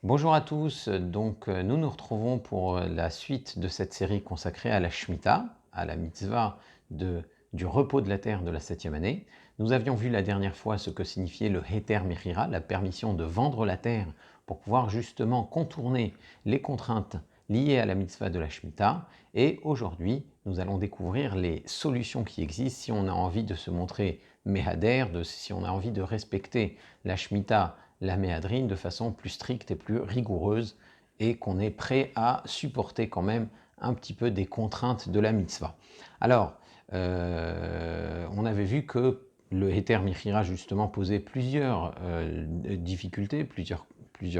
Bonjour à tous, nous nous retrouvons pour la suite de cette série consacrée à la Shemitah, à la mitzvah du repos de la terre de la 7e année. Nous avions vu la dernière fois ce que signifiait le Heter Mechira, la permission de vendre la terre pour pouvoir justement contourner les contraintes liées à la mitzvah de la Shemitah. Et aujourd'hui, nous allons découvrir les solutions qui existent si on a envie de se montrer Mehader, si on a envie de respecter la Shemitah, la méhadrine de façon plus stricte et plus rigoureuse et qu'on est prêt à supporter quand même un petit peu des contraintes de la mitzvah. Alors, on avait vu que le Heter Mechira justement posait plusieurs difficultés, plusieurs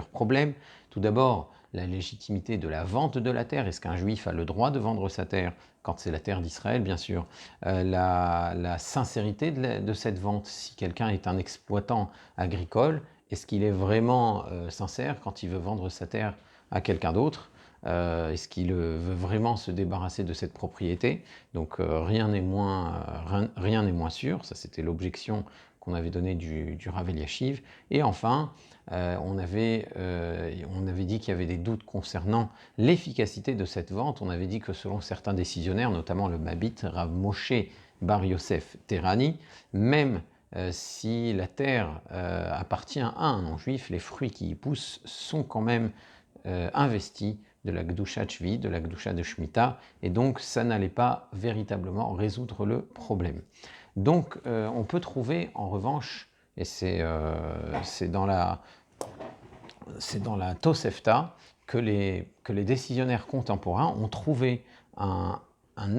problèmes. Tout d'abord, la légitimité de la vente de la terre. Est-ce qu'un juif a le droit de vendre sa terre quand c'est la terre d'Israël, bien sûr. La sincérité de cette vente. Si quelqu'un est un exploitant agricole, est-ce qu'il est vraiment sincère quand il veut vendre sa terre à quelqu'un d'autre? Est-ce qu'il veut vraiment se débarrasser de cette propriété? Donc rien n'est moins sûr. Ça, c'était l'objection qu'on avait donnée du Rav Eliashiv. Et enfin, on avait dit qu'il y avait des doutes concernant l'efficacité de cette vente. On avait dit que selon certains décisionnaires, notamment le Mabit Rav Moshe Bar Yosef Terani, même si la terre appartient à un non-juif, les fruits qui y poussent sont quand même investis de la Gdusha Chvi, de la Gdusha de Shemitah, et donc ça n'allait pas véritablement résoudre le problème. Donc on peut trouver en revanche, et c'est dans la Tosefta, que les décisionnaires contemporains ont trouvé un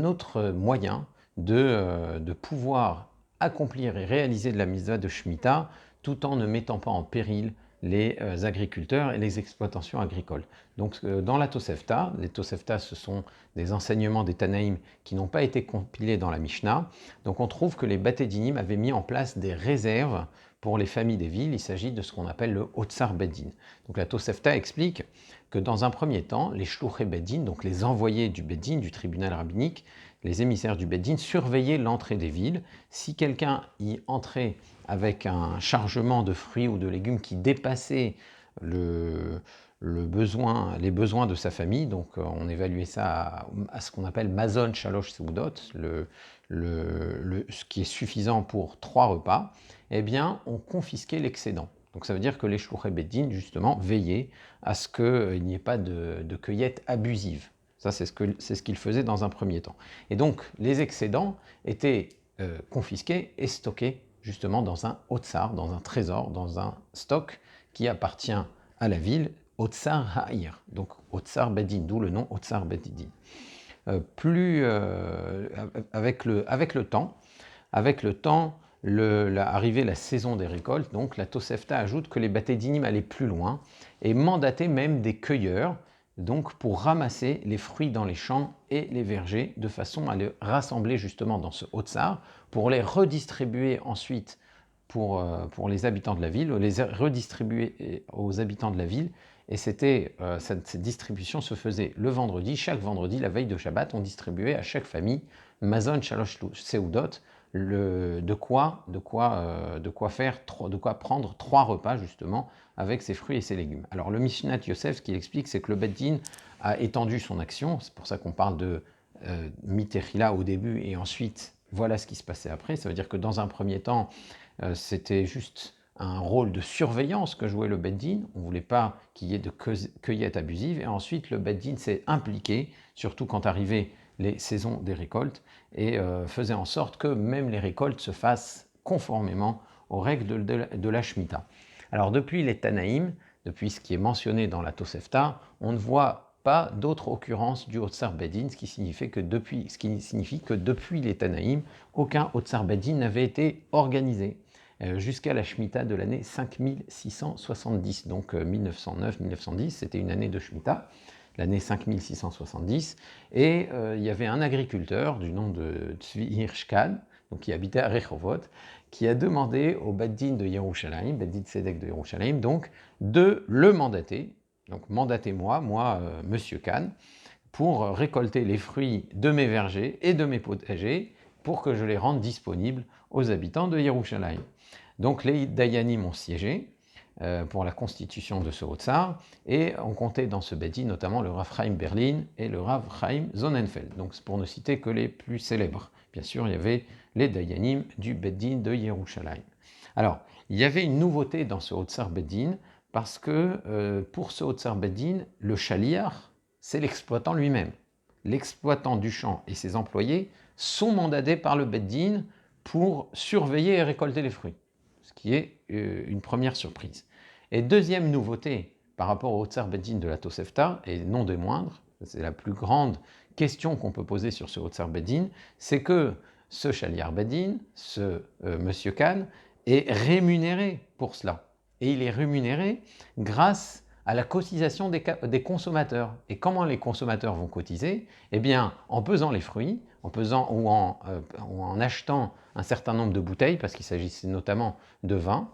autre moyen de pouvoir accomplir et réaliser de la mitzvah de Shemitah tout en ne mettant pas en péril les agriculteurs et les exploitations agricoles. Donc dans la Tosefta, les Tosefta ce sont des enseignements des Tanaïm qui n'ont pas été compilés dans la Mishnah, donc on trouve que les Batédinim avaient mis en place des réserves pour les familles des villes. Il s'agit de ce qu'on appelle le Otsar Beddin. Donc la Tosefta explique que dans un premier temps, les Shluché Beddin, donc les envoyés du Beddin, du tribunal rabbinique, les émissaires du Beddin, surveillaient l'entrée des villes. Si quelqu'un y entrait avec un chargement de fruits ou de légumes qui dépassait les besoins de sa famille, donc on évaluait ça à ce qu'on appelle Mazon Shalosh Seudot, ce qui est suffisant pour 3 repas, eh bien on confisquait l'excédent. Donc ça veut dire que les Shluché Beddin, justement, veillaient à ce qu'il n'y ait pas de cueillette abusive. Ça, c'est ce qu'ils faisaient dans un premier temps. Et donc, les excédents étaient confisqués et stockés justement dans un otsar, dans un trésor, dans un stock qui appartient à la ville, Otsar Ha'ir, donc Otsar Beddin, d'où le nom Otsar Beddin. Avec le temps, arrivée la saison des récoltes, donc la Tosefta ajoute que les Batédinim allaient plus loin et mandataient même des cueilleurs donc pour ramasser les fruits dans les champs et les vergers de façon à les rassembler justement dans ce Otsar pour les redistribuer ensuite pour les habitants de la ville, les redistribuer aux habitants de la ville. Et cette distribution se faisait le vendredi. Chaque vendredi, la veille de Shabbat, on distribuait à chaque famille Mazon Shalosh Seudot, de quoi prendre 3 repas justement avec ses fruits et ses légumes. Alors le Mishnat Yosef, ce qu'il explique, c'est que le Beddin a étendu son action. C'est pour ça qu'on parle de Mitechila au début et ensuite voilà ce qui se passait après. Ça veut dire que dans un premier temps, c'était juste un rôle de surveillance que jouait le Beddin. On ne voulait pas qu'il y ait de cueillette abusive. Et ensuite, le Beddin s'est impliqué, surtout quand arrivaient les saisons des récoltes, et faisait en sorte que même les récoltes se fassent conformément aux règles de la Shemitah. Alors depuis les Tanaïm, depuis ce qui est mentionné dans la Tosefta, on ne voit pas d'autre occurrence du Otsar Beddin, ce qui signifie que depuis les Tanaïm, aucun Otsar Beddin n'avait été organisé jusqu'à la Shemitah de l'année 5670, donc 1909-1910, c'était une année de Shemitah, l'année 5670, et il y avait un agriculteur du nom de Tzvi Hirshkan, donc qui habitait à Rehovot, qui a demandé au Beddin de Yerushalayim, Beddin Tzedek de Yerushalayim, donc de le mandater, donc mandatez-moi, Monsieur Khan, pour récolter les fruits de mes vergers et de mes potagers pour que je les rende disponibles aux habitants de Yerushalayim. Donc les Dayanim ont siégé, pour la constitution de ce Hotzar, et on comptait dans ce Beit Din notamment le Rav Chaim Berlin et le Rav Chaim Sonnenfeld, donc c'est pour ne citer que les plus célèbres. Bien sûr, il y avait les Dayanim du Beit Din de Yerushalayim. Alors, il y avait une nouveauté dans ce Hotzar Beit Din, parce que pour ce Hotzar Beit Din, le Shaliach, c'est l'exploitant lui-même. L'exploitant du champ et ses employés sont mandatés par le Beit Din pour surveiller et récolter les fruits, ce qui est une première surprise. Et deuxième nouveauté par rapport au Hotzar Beit Din de la Tosefta, et non des moindres, c'est la plus grande question qu'on peut poser sur ce Hotzar Beit Din, c'est que ce Shaliach Beit Din, ce Monsieur Kahn, est rémunéré pour cela. Et il est rémunéré grâce à la cotisation des consommateurs. Et comment les consommateurs vont cotiser? Eh bien, en pesant les fruits, en pesant ou en achetant un certain nombre de bouteilles, parce qu'il s'agissait notamment de vin.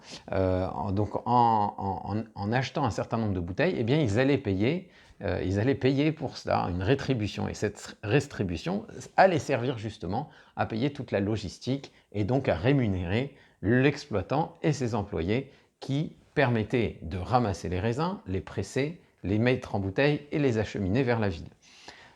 Donc, en achetant un certain nombre de bouteilles, eh bien, ils allaient payer pour cela une rétribution. Et cette rétribution allait servir justement à payer toute la logistique et donc à rémunérer l'exploitant et ses employés qui permettaient de ramasser les raisins, les presser, les mettre en bouteille et les acheminer vers la ville.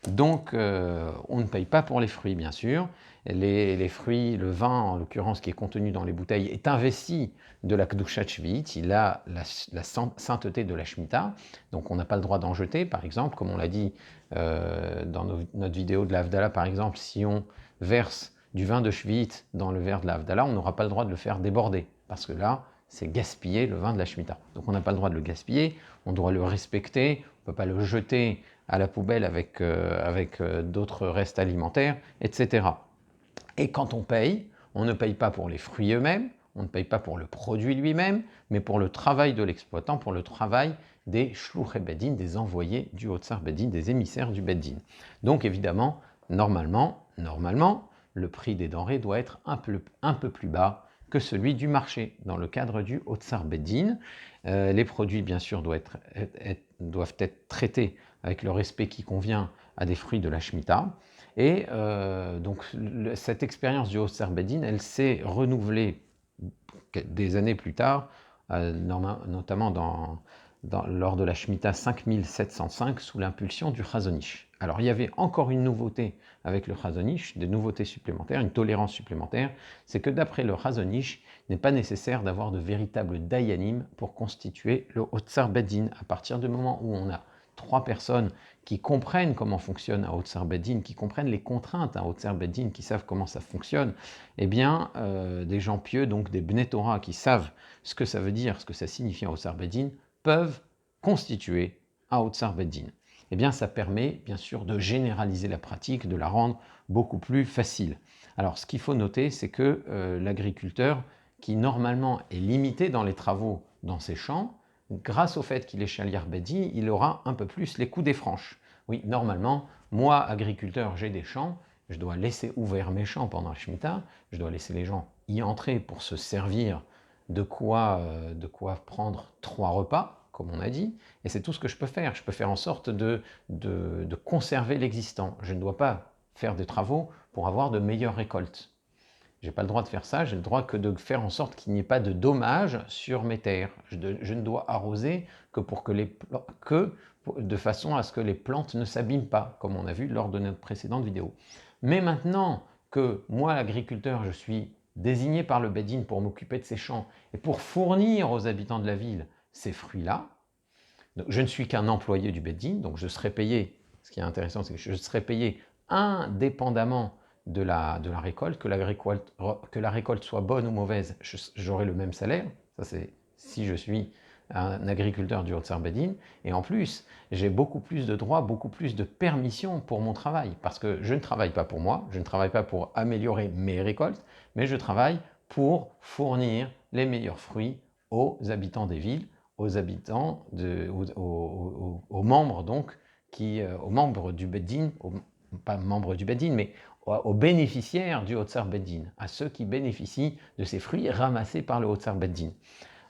Donc, on ne paye pas pour les fruits, bien sûr. Les fruits, le vin, en l'occurrence, qui est contenu dans les bouteilles, est investi de la Kedushat Shvi'it. Il a la sainteté de la Shemitah. Donc, on n'a pas le droit d'en jeter, par exemple. Comme on l'a dit dans notre vidéo de la Havdalah, par exemple, si on verse du vin de Shvi'it dans le verre de la Havdalah, on n'aura pas le droit de le faire déborder. Parce que là, c'est gaspiller le vin de la Shemitah. Donc, on n'a pas le droit de le gaspiller. On doit le respecter. On ne peut pas le jeter à la poubelle avec d'autres restes alimentaires, etc. Et quand on ne paye pas pour les fruits eux-mêmes, on ne paye pas pour le produit lui-même, mais pour le travail de l'exploitant, pour le travail des shluchei Beit Din, des envoyés du Hotzar Beit Din, des émissaires du Beit Din. Donc évidemment, normalement, le prix des denrées doit être un peu plus bas que celui du marché. Dans le cadre du Hotzar Beit Din, les produits, bien sûr, doivent être traités avec le respect qui convient à des fruits de la Shemitah. Et donc, cette expérience du Hotzar Beit Din, elle s'est renouvelée des années plus tard, notamment lors de la Shemitah 5705, sous l'impulsion du Chazon Ish. Alors, il y avait encore une nouveauté avec le Chazon Ish, des nouveautés supplémentaires, une tolérance supplémentaire, c'est que d'après le Chazon Ish, il n'est pas nécessaire d'avoir de véritables dayanim pour constituer le Hotzar Beit Din. À partir du moment où on a 3 personnes qui comprennent comment fonctionne un Hotzar Beit Din, qui comprennent les contraintes d'un Hotzar Beit Din, qui savent comment ça fonctionne, eh bien, des gens pieux, donc des Bnei Torah, qui savent ce que ça veut dire, ce que ça signifie un Hotzar Beit Din, peuvent constituer un Hotzar Beit Din. Eh bien, ça permet, bien sûr, de généraliser la pratique, de la rendre beaucoup plus facile. Alors, ce qu'il faut noter, c'est que l'agriculteur, qui normalement est limité dans les travaux dans ses champs, grâce au fait qu'il est Shaliach Beit Din, il aura un peu plus les coups des franches. Oui, normalement, moi, agriculteur, j'ai des champs, je dois laisser ouverts mes champs pendant la Shemitah, je dois laisser les gens y entrer pour se servir de quoi prendre 3 repas, comme on a dit, et c'est tout ce que je peux faire. Je peux faire en sorte de conserver l'existant. Je ne dois pas faire des travaux pour avoir de meilleures récoltes. Je n'ai pas le droit de faire ça, j'ai le droit que de faire en sorte qu'il n'y ait pas de dommages sur mes terres. Je ne dois arroser que de façon à ce que les plantes ne s'abîment pas, comme on a vu lors de notre précédente vidéo. Mais maintenant que moi, l'agriculteur, je suis désigné par le Beit Din pour m'occuper de ces champs et pour fournir aux habitants de la ville ces fruits-là, je ne suis qu'un employé du Beit Din, donc je serai payé, ce qui est intéressant, c'est que je serai payé indépendamment de la récolte, que la récolte soit bonne ou mauvaise, j'aurai le même salaire. Ça, c'est si je suis un agriculteur du Hotzar Beit Din. Et en plus, j'ai beaucoup plus de droits, beaucoup plus de permissions pour mon travail. Parce que je ne travaille pas pour moi, je ne travaille pas pour améliorer mes récoltes, mais je travaille pour fournir les meilleurs fruits aux habitants des villes, aux membres donc, aux membres du Beit Din, pas membres du Beit Din, mais aux bénéficiaires du Hotzar Beit Din, à ceux qui bénéficient de ces fruits ramassés par le Hotzar Beit Din.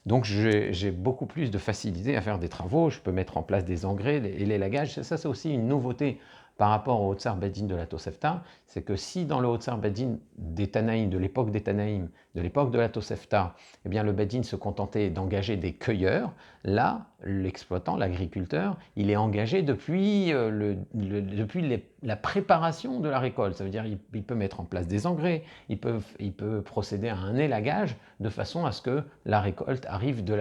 Donc j'ai beaucoup plus de facilité à faire des travaux, je peux mettre en place des engrais et l'élagage. Ça c'est aussi une nouveauté par rapport au Otsar Bedin de la Tosefta, c'est que si dans le Otsar Bedin des Tanaïm, de l'époque des Tanaïm, de l'époque de la Tosefta, eh bien le Bedin se contentait d'engager des cueilleurs, là, l'exploitant, l'agriculteur, il est engagé depuis, la préparation de la récolte. Ça veut dire qu'il peut mettre en place des engrais, il peut procéder à un élagage de façon à ce que la récolte arrive de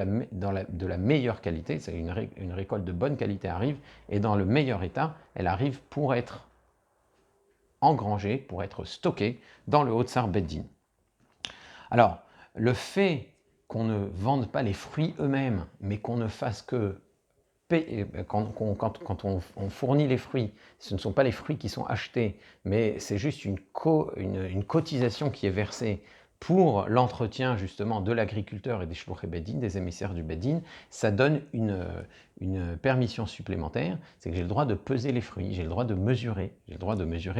la meilleure qualité, c'est une récolte de bonne qualité arrive, et dans le meilleur état, elle arrive pour être engrangée, pour être stockée dans le Otsar Beddin. Alors, le fait qu'on ne vende pas les fruits eux-mêmes, mais qu'on ne fasse que quand on fournit les fruits, ce ne sont pas les fruits qui sont achetés, mais c'est juste une cotisation qui est versée pour l'entretien justement de l'agriculteur et des shluchei Bedin, des émissaires du Bedin, ça donne une permission supplémentaire, c'est que j'ai le droit de peser les fruits, j'ai le droit de mesurer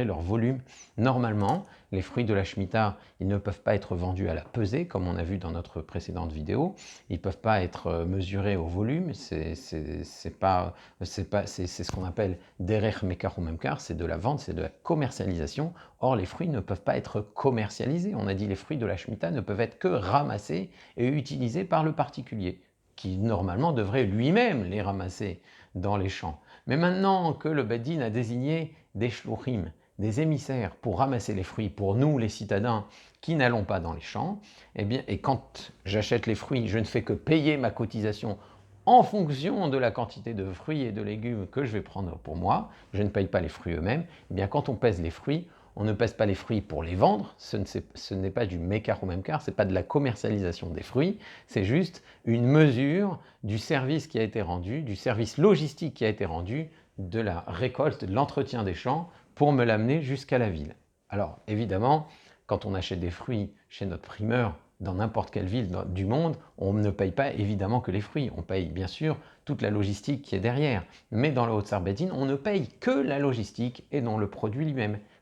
leur volume. Normalement, les fruits de la Shemitah, ils ne peuvent pas être vendus à la pesée, comme on a vu dans notre précédente vidéo, ils ne peuvent pas être mesurés au volume, c'est ce qu'on appelle derech mekar ou memkar, c'est de la vente, c'est de la commercialisation. Or, les fruits ne peuvent pas être commercialisés. On a dit les fruits de la Shemitah ne peuvent être que ramassés et utilisés par le particulier, qui normalement devrait lui-même les ramasser dans les champs. Mais maintenant que le Bedin a désigné des shluchim, des émissaires pour ramasser les fruits pour nous, les citadins, qui n'allons pas dans les champs, eh bien, et quand j'achète les fruits, je ne fais que payer ma cotisation en fonction de la quantité de fruits et de légumes que je vais prendre pour moi, je ne paye pas les fruits eux-mêmes, eh bien quand on pèse les fruits, on ne pèse pas les fruits pour les vendre, ce n'est pas du mekar ou memkar, ce n'est pas de la commercialisation des fruits, c'est juste une mesure du service qui a été rendu, du service logistique qui a été rendu, de la récolte, de l'entretien des champs, pour me l'amener jusqu'à la ville. Alors évidemment, quand on achète des fruits chez notre primeur, dans n'importe quelle ville du monde, on ne paye pas évidemment que les fruits, on paye bien sûr toute la logistique qui est derrière. Mais dans le Otsar Beddin, on ne paye que la logistique et non le produit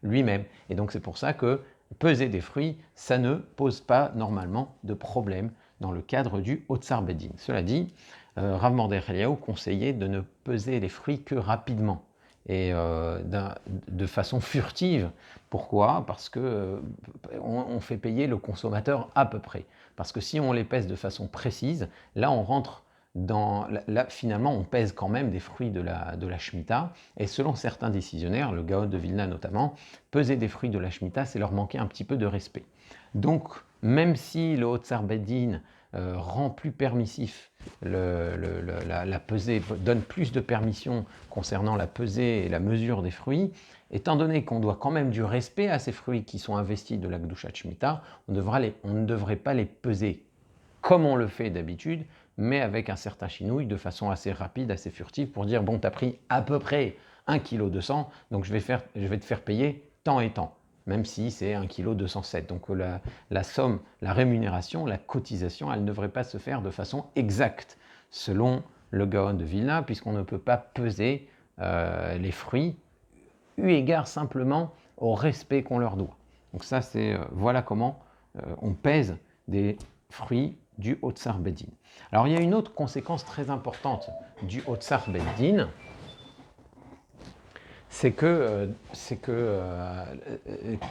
lui-même. Et donc c'est pour ça que peser des fruits, ça ne pose pas normalement de problème dans le cadre du Otsar Beddin. Cela dit, Rav Mordechai Eliyahu conseillait de ne peser les fruits que rapidement et de façon furtive. Pourquoi? Parce que on fait payer le consommateur à peu près. Parce que si on les pèse de façon précise, là on rentre dans... Là, finalement, on pèse quand même des fruits de la Shemitah. Et selon certains décisionnaires, le Gaon de Vilna notamment, peser des fruits de la Shemitah, c'est leur manquer un petit peu de respect. Donc, même si le Otsar Beddin rend plus permissif la pesée, donne plus de permissions concernant la pesée et la mesure des fruits, étant donné qu'on doit quand même du respect à ces fruits qui sont investis de la Gdushat Shemitah, on ne devrait pas les peser comme on le fait d'habitude, mais avec un certain chinouille, de façon assez rapide, assez furtive, pour dire, bon, tu as pris à peu près 1,2 kg, donc je vais te faire payer tant et tant, même si c'est 1,207 kg. Donc la somme, la rémunération, la cotisation, elle ne devrait pas se faire de façon exacte, selon le Gaon de Vilna, puisqu'on ne peut pas peser les fruits, eu égard simplement au respect qu'on leur doit. Donc ça, c'est voilà comment on pèse des fruits du Otsar Beddin. Alors il y a une autre conséquence très importante du Otsar Beddin, c'est que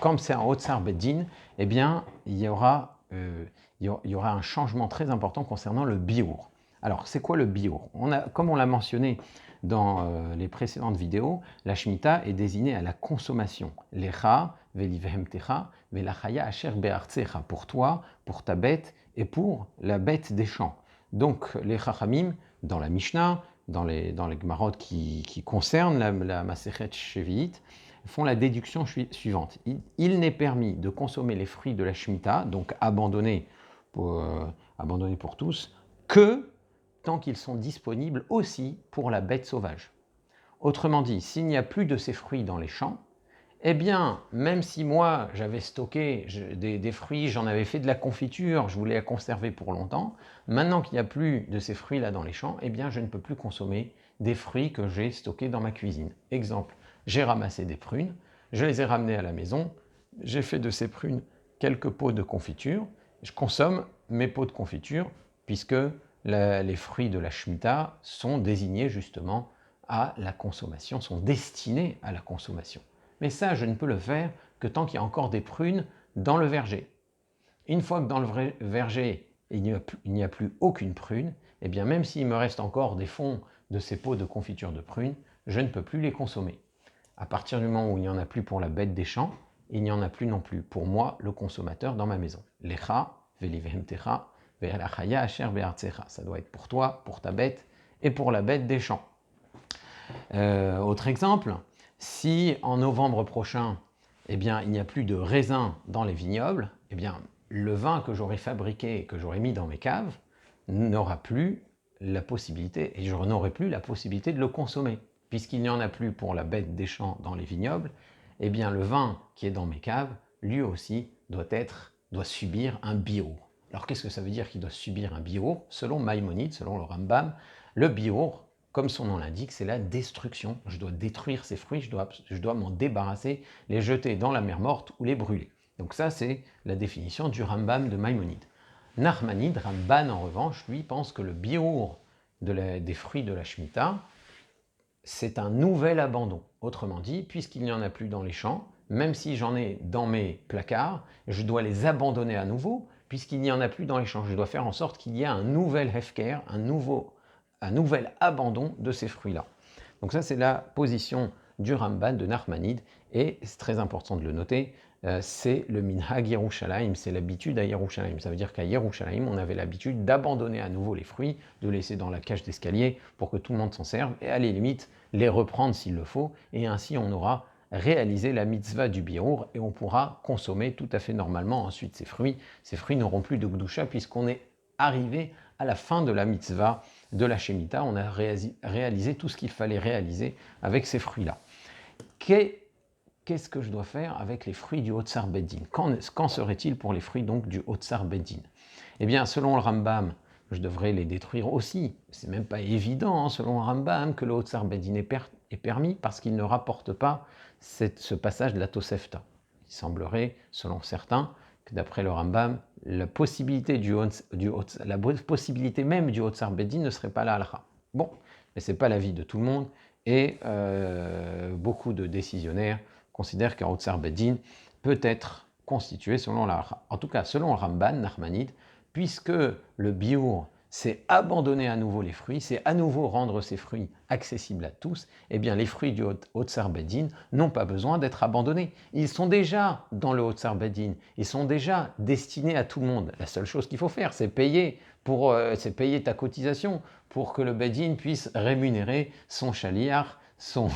comme c'est un Otsar Beddin, eh bien il y aura un changement très important concernant le biour. Alors c'est quoi le biour? Comme on l'a mentionné dans les précédentes vidéos, la Shemitah est désignée à la consommation. Lecha, velivehemtecha, velachaya asher be'artsecha, pour toi, pour ta bête et pour la bête des champs. Donc les Chachamim, dans la Mishnah, dans les Gemarot qui concernent la Masechet Shevi'it, font la déduction suivante. Il n'est permis de consommer les fruits de la Shemitah, donc abandonnés pour tous, que tant qu'ils sont disponibles aussi pour la bête sauvage. Autrement dit, s'il n'y a plus de ces fruits dans les champs, eh bien, même si moi j'avais stocké des fruits, j'en avais fait de la confiture, je voulais la conserver pour longtemps, maintenant qu'il n'y a plus de ces fruits-là dans les champs, eh bien je ne peux plus consommer des fruits que j'ai stockés dans ma cuisine. Exemple, j'ai ramassé des prunes, je les ai ramenées à la maison, j'ai fait de ces prunes quelques pots de confiture, je consomme mes pots de confiture puisque les fruits de la Shemitah sont désignés justement à la consommation, sont destinés à la consommation. Mais ça, je ne peux le faire que tant qu'il y a encore des prunes dans le verger. Une fois que dans le verger, il n'y a plus aucune prune, eh bien même s'il me reste encore des fonds de ces pots de confiture de prunes, je ne peux plus les consommer. À partir du moment où il n'y en a plus pour la bête des champs, il n'y en a plus non plus pour moi, le consommateur, dans ma maison. Lecha, velivehemtecha, ve'elachaya asher be'artsecha. Ça doit être pour toi, pour ta bête et pour la bête des champs. Autre exemple, si en novembre prochain, eh bien, il n'y a plus de raisin dans les vignobles, eh bien, le vin que j'aurais fabriqué et que j'aurais mis dans mes caves n'aura plus la possibilité, et je n'aurai plus la possibilité de le consommer. Puisqu'il n'y en a plus pour la bête des champs dans les vignobles, eh bien, le vin qui est dans mes caves, lui aussi, doit subir un biour. Alors, qu'est-ce que ça veut dire qu'il doit subir un biour? Selon Maïmonide, selon le Rambam, le biour, comme son nom l'indique, c'est la destruction. Je dois détruire ces fruits, je dois m'en débarrasser, les jeter dans la mer morte ou les brûler. Donc ça, c'est la définition du Rambam de Maïmonide. Nachmanide, Ramban en revanche, lui pense que le biour des fruits de la Shemitah, c'est un nouvel abandon. Autrement dit, puisqu'il n'y en a plus dans les champs, même si j'en ai dans mes placards, je dois les abandonner à nouveau, puisqu'il n'y en a plus dans les champs. Je dois faire en sorte qu'il y ait un nouvel hefker, un nouvel abandon de ces fruits-là. Donc ça, c'est la position du Ramban de Nachmanide, et c'est très important de le noter, c'est le minhag Yerushalayim, c'est l'habitude à Yerushalayim. Ça veut dire qu'à Yerushalayim, on avait l'habitude d'abandonner à nouveau les fruits, de laisser dans la cage d'escalier pour que tout le monde s'en serve, et à la limite, les reprendre s'il le faut, et ainsi on aura réalisé la mitzvah du biour, et on pourra consommer tout à fait normalement ensuite ces fruits. Ces fruits n'auront plus de gdusha puisqu'on est arrivé à la fin de la mitzvah de la Shemitah, on a réalisé tout ce qu'il fallait réaliser avec ces fruits-là. Qu'est-ce que je dois faire avec les fruits du Otsar Beddin? Qu'en serait-il pour les fruits donc du Otsar Beddin? Eh bien, selon le Rambam, je devrais les détruire aussi. C'est même pas évident, selon le Rambam, que le Otsar Beddin est permis parce qu'il ne rapporte pas ce passage de la Tosefta. Il semblerait, selon certains, que d'après le Rambam, la possibilité même du Otsar Beddin ne serait pas la halakha. Bon, mais ce n'est pas l'avis de tout le monde, et beaucoup de décisionnaires considèrent qu'un Otsar Beddin peut être constitué selon la halakha. En tout cas, selon le Ramban, Nachmanide, puisque le biour, c'est abandonner à nouveau les fruits, c'est à nouveau rendre ces fruits accessibles à tous, eh bien les fruits du Otsar Beddin n'ont pas besoin d'être abandonnés. Ils sont déjà dans le Otsar Beddin, ils sont déjà destinés à tout le monde. La seule chose qu'il faut faire, c'est payer ta cotisation pour que le Beddin puisse rémunérer son chaliar, son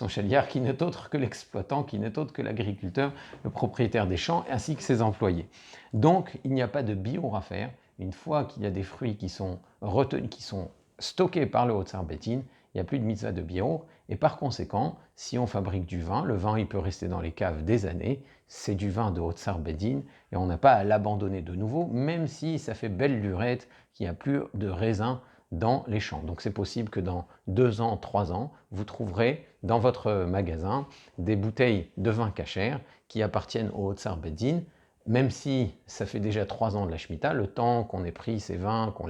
chaliar qui n'est autre que l'exploitant, qui n'est autre que l'agriculteur, le propriétaire des champs, ainsi que ses employés. Donc, il n'y a pas de biour à faire. Une fois qu'il y a des fruits qui sont retenus, qui sont stockés par le Otsar Beddin, il n'y a plus de mitzvah de biour. Et par conséquent, si on fabrique du vin, le vin il peut rester dans les caves des années. C'est du vin de Otsar Beddin et on n'a pas à l'abandonner de nouveau, même si ça fait belle lurette qu'il n'y a plus de raisin dans les champs. Donc c'est possible que dans 2 ans, 3 ans, vous trouverez dans votre magasin des bouteilles de vin cachère qui appartiennent au Otsar Beddin, même si ça fait déjà 3 ans de la Shemitah, le temps qu'on ait pris ces vins, qu'on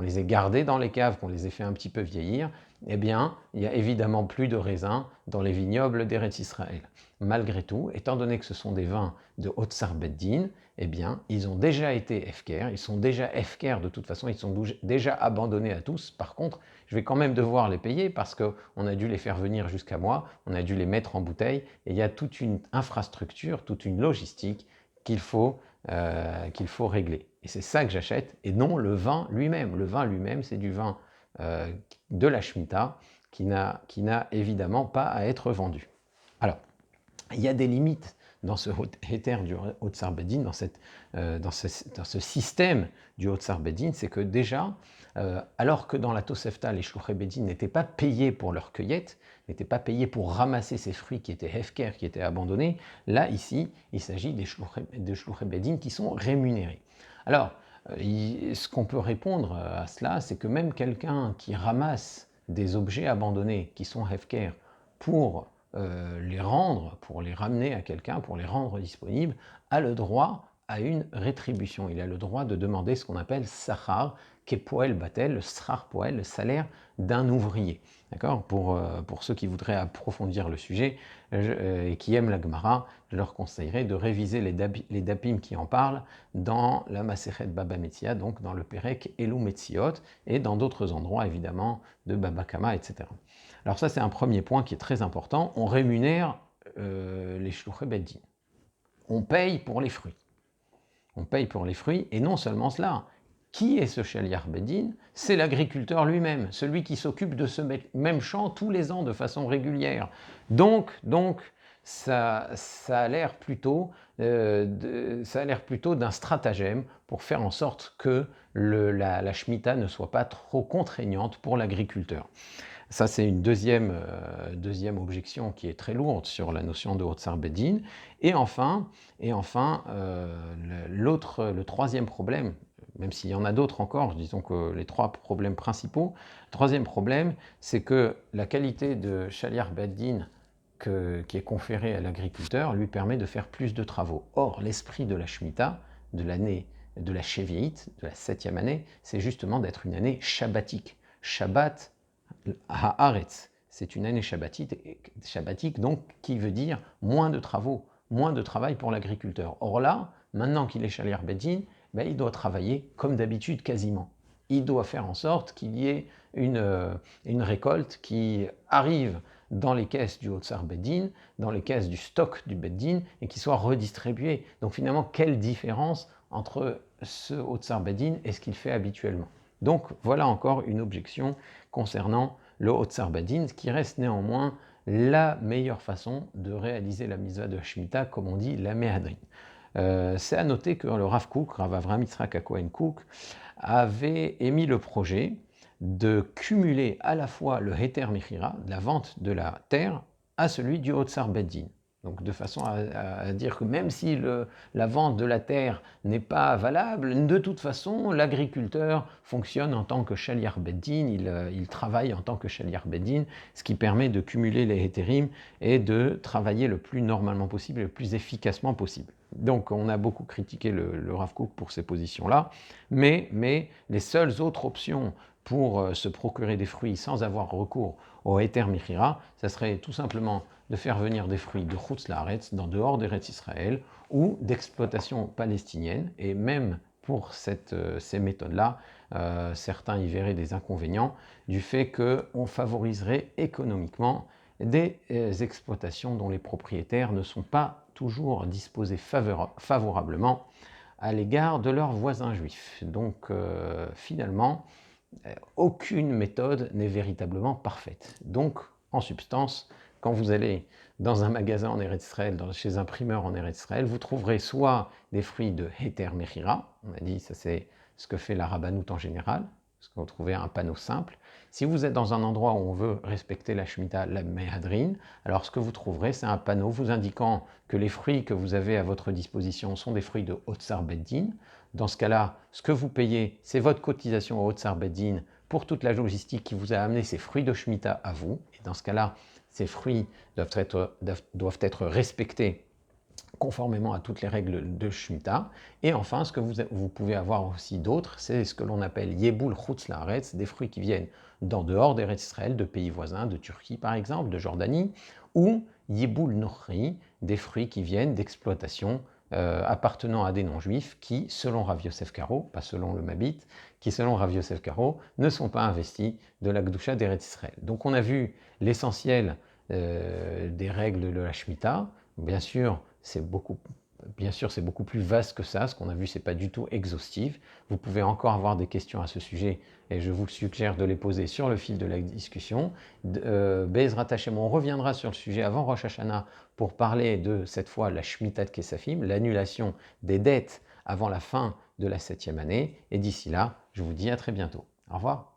les ait gardés dans les caves, qu'on les ait fait un petit peu vieillir, eh bien, il n'y a évidemment plus de raisins dans les vignobles d'Eretz Israël. Malgré tout, étant donné que ce sont des vins de Otsar Beddin, eh bien, ils ont déjà été hefker, ils sont déjà hefker de toute façon, ils sont déjà abandonnés à tous. Par contre, je vais quand même devoir les payer parce qu'on a dû les faire venir jusqu'à moi, on a dû les mettre en bouteille, et il y a toute une infrastructure, toute une logistique qu'il faut régler. Et c'est ça que j'achète, et non le vin lui-même. Le vin lui-même, c'est du vin de la Shemitah qui n'a évidemment pas à être vendu. Alors, il y a des limites dans ce héter du Otsar Beddin, dans ce système du Otsar Beddin, c'est que déjà, alors que dans la Tosefta, les Shluchei Beddin n'étaient pas payés pour leur cueillette, n'étaient pas payés pour ramasser ces fruits qui étaient hefker, qui étaient abandonnés, là, ici, il s'agit des Shluchei Beddin qui sont rémunérés. Alors, ce qu'on peut répondre à cela, c'est que même quelqu'un qui ramasse des objets abandonnés qui sont hefker pour les rendre, pour les ramener à quelqu'un, pour les rendre disponibles, a le droit à une rétribution. Il a le droit de demander ce qu'on appelle sachar, kepoel batel, le srar poel, le salaire d'un ouvrier. D'accord, pour ceux qui voudraient approfondir le sujet et qui aiment la Gemara, je leur conseillerais de réviser les dapim qui en parlent dans la Masechet Baba Metzia, donc dans le Perek Elou Metziot, et dans d'autres endroits évidemment de Baba Kama, etc. Alors ça c'est un premier point qui est très important, on rémunère les shluchei beddin. On paye pour les fruits. On paye pour les fruits, et non seulement cela. Qui est ce Shaliach Beddin? C'est l'agriculteur lui-même, celui qui s'occupe de ce même champ tous les ans de façon régulière. Donc ça a l'air plutôt d'un stratagème pour faire en sorte que la Shemitah ne soit pas trop contraignante pour l'agriculteur. Ça, c'est une deuxième objection qui est très lourde sur la notion de Otsar Beddin. Et enfin le troisième problème, même s'il y en a d'autres encore, disons que les trois problèmes principaux, le troisième problème, c'est que la qualité de Shaliach Beddin qui est conférée à l'agriculteur lui permet de faire plus de travaux. Or, l'esprit de la Shemitah, de l'année de la Shevi'it, de la 7e année, c'est justement d'être une année shabbatique. Shabbat Haaretz, c'est une année shabbatique, donc qui veut dire moins de travaux, moins de travail pour l'agriculteur. Or là, maintenant qu'il est Shaliach Beddin, il doit travailler comme d'habitude quasiment. Il doit faire en sorte qu'il y ait une récolte qui arrive dans les caisses du Otsar Beddin, dans les caisses du stock du Beddin, et qui soit redistribuée. Donc finalement, quelle différence entre ce Otsar Beddin et ce qu'il fait habituellement? Donc voilà encore une objection concernant le Otsar Beddin, qui reste néanmoins la meilleure façon de réaliser la mitzvah de Shemitah, comme on dit, la Mehadrin. C'est à noter que le Rav Kook, Rav Avraham Yitzhak HaKohen Kook, avait émis le projet de cumuler à la fois le Heter Mechira, la vente de la terre, à celui du Otsar Beddin. Donc de façon à dire que même si la vente de la terre n'est pas valable, de toute façon l'agriculteur fonctionne en tant que Shaliach Beddin, il travaille en tant que Shaliach Beddin, ce qui permet de cumuler les hétérim et de travailler le plus normalement possible, le plus efficacement possible. Donc on a beaucoup critiqué le Rav Kook pour ces positions-là, mais les seules autres options pour se procurer des fruits sans avoir recours au Heter Mechira, ça serait tout simplement de faire venir des fruits de Chutz Laaretz, d'en dehors d'Eretz Israël, ou d'exploitation palestinienne. Et même pour ces méthodes-là, certains y verraient des inconvénients du fait qu'on favoriserait économiquement des exploitations dont les propriétaires ne sont pas toujours disposés favorablement à l'égard de leurs voisins juifs. Donc finalement, aucune méthode n'est véritablement parfaite. Donc, en substance, quand vous allez dans un magasin en Eretz Israël, chez un primeur en Eretz Israël, vous trouverez soit des fruits de Heter Mechira, on a dit ça c'est ce que fait la rabbanout en général, parce que vous trouvez un panneau simple. Si vous êtes dans un endroit où on veut respecter la Shemitah, la Mehadrin, alors ce que vous trouverez, c'est un panneau vous indiquant que les fruits que vous avez à votre disposition sont des fruits de Otsar Beddin. Dans ce cas-là, ce que vous payez, c'est votre cotisation au Otsar Beddin pour toute la logistique qui vous a amené ces fruits de Shemitah à vous. Et dans ce cas-là, ces fruits doivent être respectés conformément à toutes les règles de Shemitah. Et enfin, ce que vous pouvez avoir aussi d'autres, c'est ce que l'on appelle Yeboul Chutz Laaretz, des fruits qui viennent d'en dehors d'Eretz Israël, de pays voisins, de Turquie par exemple, de Jordanie, ou Yeboul Nochri, des fruits qui viennent d'exploitation appartenant à des non-juifs qui, selon Rav Yosef Karo, pas selon le Mabit, qui selon Rav Yosef Karo, ne sont pas investis de la Gdusha d'Eretz Israël. Donc on a vu l'essentiel des règles de la Shemitah. Bien sûr, c'est beaucoup plus vaste que ça. Ce qu'on a vu, c'est pas du tout exhaustif. Vous pouvez encore avoir des questions à ce sujet et je vous suggère de les poser sur le fil de la discussion. Be'ezrat Hashem, on reviendra sur le sujet avant Rosh Hashanah pour parler de, cette fois, la Shemitah de Kesafim, l'annulation des dettes avant la fin de la 7e année. Et d'ici là, je vous dis à très bientôt. Au revoir.